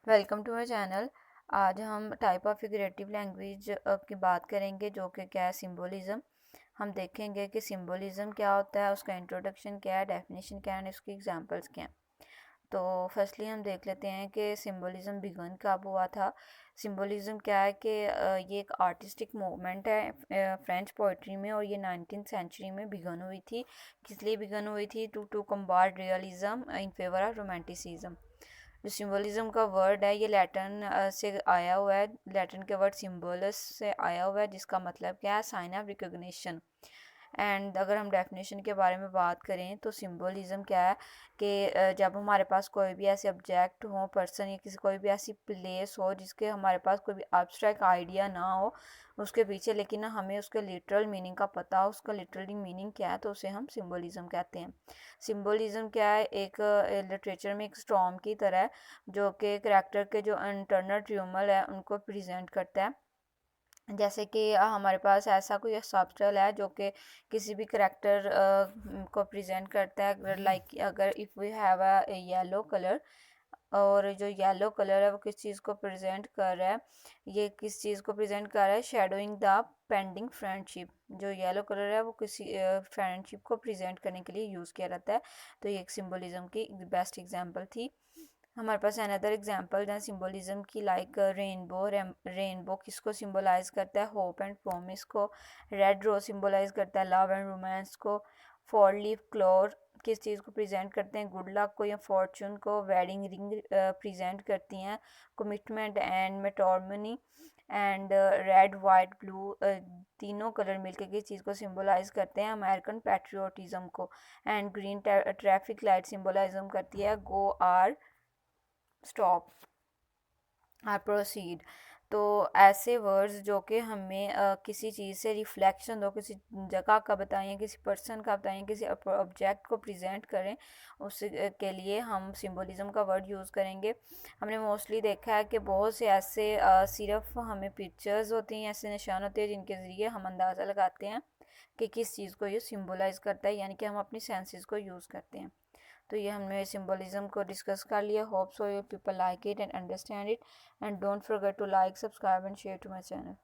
Welcome to my channel. आज हम type of figurative language की बात करेंगे, जो कि क्या है, सिंबोलिज़म। हम देखेंगे कि सिंबोलिज़म क्या होता है, उसका इंट्रोडक्शन क्या है, डेफिनेशन क्या है, उसकी एग्जांपल्स क्या हैं। तो फर्स्टली हम देख लेते हैं कि सिंबोलिज़म बिगन कब हुआ था। सिंबोलिज़म क्या है कि ये एक आर्टिस्टिक मूवमेंट है फ्रेंच पोइट्री में, और ये 19th सेंचुरी में बिगन हुई थी। किस लिए बिगन हुई थी? To combat realism in favour of romanticism. जो सिंबोलिज्म का वर्ड है, ये लैटिन से आया हुआ है। लैटिन के वर्ड सिम्बोलस से आया हुआ है, जिसका मतलब क्या है? Sign of recognition. एंड अगर हम डेफिनेशन के बारे में बात करें तो सिंबोलिज्म क्या है कि जब हमारे पास कोई भी ऐसे ऑब्जेक्ट हो, पर्सन या किसी कोई भी ऐसी प्लेस हो जिसके हमारे पास कोई भी एब्स्ट्रैक्ट आइडिया ना हो उसके पीछे, लेकिन हमें उसके लिटरल मीनिंग का पता हो, उसका लिटरली मीनिंग क्या है, तो उसे हम सिंबोलिज्म कहते हैं। सिंबोलिज्म क्या है? एक लिटरेचर में एक स्टॉर्म की तरह है, जो कि करैक्टर के जो इंटरनल ट्यूमल है उनको प्रेजेंट करता है। जैसे कि हमारे पास ऐसा कोई सब्सटेंस है जो कि किसी भी करेक्टर को प्रेजेंट करता है। लाइक अगर if we have a yellow colour, और जो येलो कलर है वो किस चीज़ को प्रेजेंट कर रहा है? ये किस चीज़ को प्रेजेंट कर रहा है? Shadowing the pending friendship. जो येलो कलर है वो किसी फ्रेंडशिप को प्रेजेंट करने के लिए यूज़ किया जाता है। तो ये एक सिंबलिज्म की बेस्ट एग्जांपल थी। हमारे पास अनदर एग्जांपल है सिंबलिज्म की, लाइक रेनबो। रेनबो किसको सिंबलाइज करता है? होप एंड प्रोमिस को। रेड रोज सिंबलाइज करता है लव एंड रोमांस को। फोर लीफ क्लोर किस चीज़ को प्रेजेंट करते हैं? गुड लक को या फॉर्चून को। वेडिंग रिंग प्रेजेंट करती हैं commitment and matrimony. And red white blue तीनों कलर मिलकर किस चीज़ को सिंबलाइज करते हैं? अमेरिकन पैट्रियोटिज्म को। एंड ग्रीन ट्रैफिक लाइट सिंबलाइज्म करती है गो आर स्टॉप आर प्रोसीड। तो ऐसे वर्ड्स जो कि हमें किसी चीज़ से रिफ्लेक्शन दो, किसी जगह का बताएं, किसी पर्सन का बताएं, किसी ऑब्जेक्ट को प्रेजेंट करें, उस के लिए हम सिंबलिज्म का वर्ड यूज़ करेंगे। हमने मोस्टली देखा है कि बहुत से ऐसे सिर्फ हमें पिक्चर्स होती हैं, ऐसे निशान होते हैं जिनके ज़रिए हम अंदाज़ा लगाते हैं कि किस चीज़ को ये सिंबलाइज करता है, यानी कि हम अपनी सेंसेस को यूज़ करते हैं। तो ये हमने सिंबलिज्म को डिस्कस कर लिया। Hope so you people like it and understand it, and don't forget to like, subscribe and share to my channel.